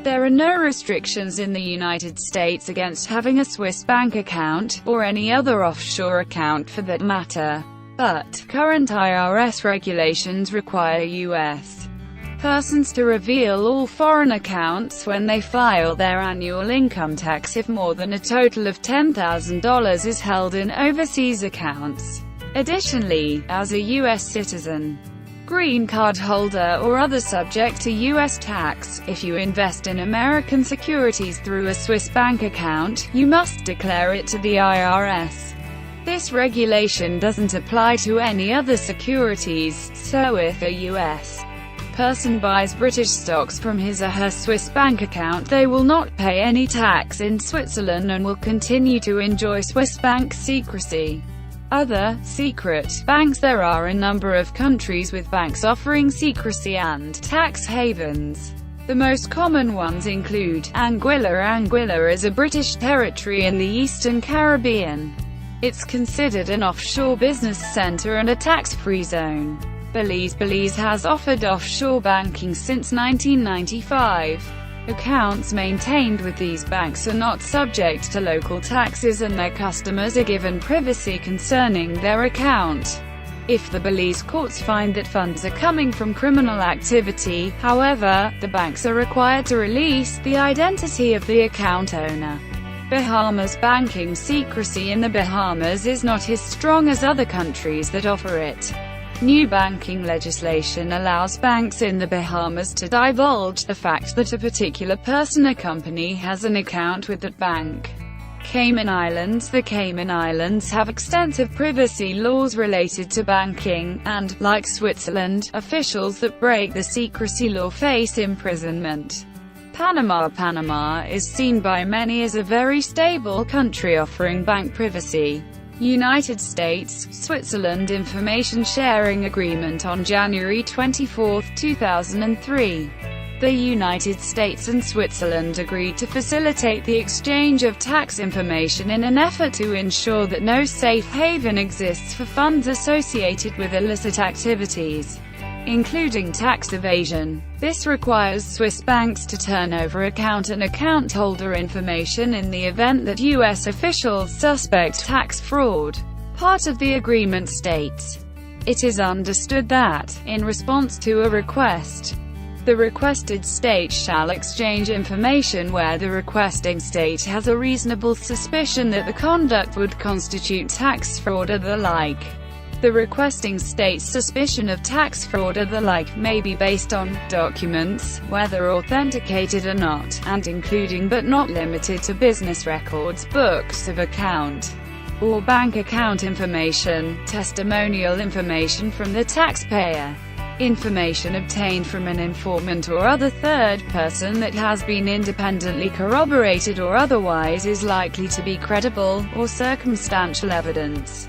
There are no restrictions in the United States against having a Swiss bank account, or any other offshore account for that matter. But current IRS regulations require U.S. persons to reveal all foreign accounts when they file their annual income tax if more than a total of $10,000 is held in overseas accounts. Additionally, as a U.S. citizen, green card holder, or other subject to U.S. tax, if you invest in American securities through a Swiss bank account, you must declare it to the IRS. This regulation doesn't apply to any other securities, so if a U.S. person buys British stocks from his or her Swiss bank account, they will not pay any tax in Switzerland and will continue to enjoy Swiss bank secrecy. Other secret banks. There are a number of countries with banks offering secrecy and tax havens. The most common ones include Anguilla. Anguilla is a British territory in the Eastern Caribbean. It's considered an offshore business center and a tax-free zone. Belize. Belize has offered offshore banking since 1995. Accounts maintained with these banks are not subject to local taxes and their customers are given privacy concerning their account. If the Belize courts find that funds are coming from criminal activity, however, the banks are required to release the identity of the account owner. Bahamas. Banking secrecy in the Bahamas is not as strong as other countries that offer it. New banking legislation allows banks in the Bahamas to divulge the fact that a particular person or company has an account with that bank. Cayman Islands. The Cayman Islands have extensive privacy laws related to banking, and, like Switzerland, officials that break the secrecy law face imprisonment. Panama. Panama is seen by many as a very stable country offering bank privacy. United States, Switzerland Information Sharing Agreement on January 24, 2003. The United States and Switzerland agreed to facilitate the exchange of tax information in an effort to ensure that no safe haven exists for funds associated with illicit activities, including tax evasion. This requires Swiss banks to turn over account and account holder information in the event that U.S. officials suspect tax fraud. Part of the agreement states, "It is understood that, in response to a request, the requested state shall exchange information where the requesting state has a reasonable suspicion that the conduct would constitute tax fraud or the like." The requesting state's suspicion of tax fraud or the like may be based on documents, whether authenticated or not, and including but not limited to business records, books of account, or bank account information, testimonial information from the taxpayer, information obtained from an informant or other third person that has been independently corroborated or otherwise is likely to be credible, or circumstantial evidence.